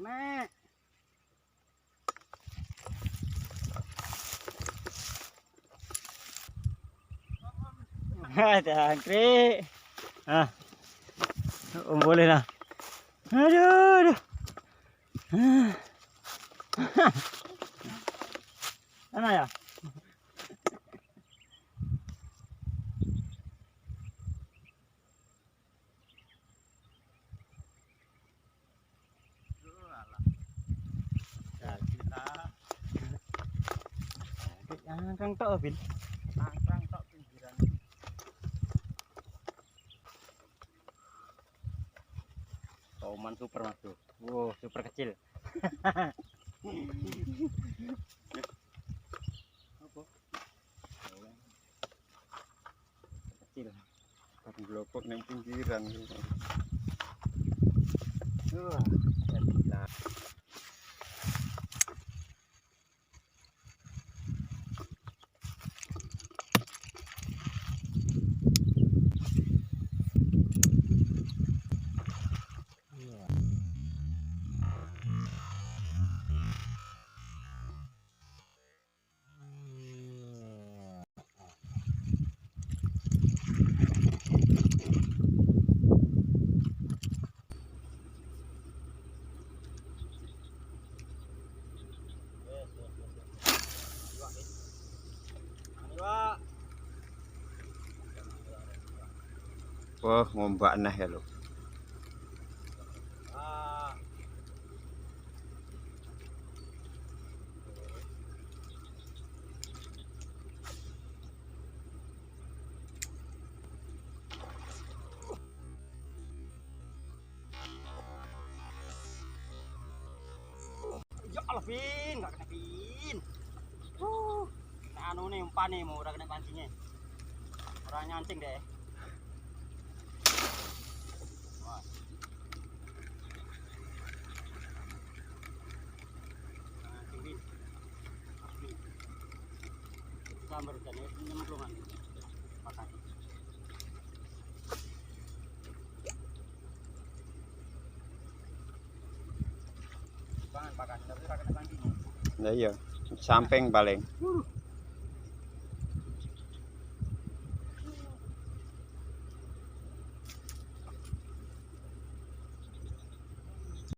kena. Jangkrik. Ah, boleh lah. Aduh, aduh. Mana ya? Angkrang tok, Bin. Angkrang tok pinggiran. Toman super mas tuh. Wow, super kecil. Apa? Kecil. Kan glopok nang pinggiran. Wah, jadi Wah, ngombak nah ya lo. ya Allah, Bin, nggak kena, Bin. Nah, anu nih umpan nih, mau udah kena pancingnya. Orang nyancing deh. Wah. Nyancing, Bin. Gambar jadi nyemplungan. Pakai. Bangan pakai, tapi kena pancingnya. Nah iya, samping paling.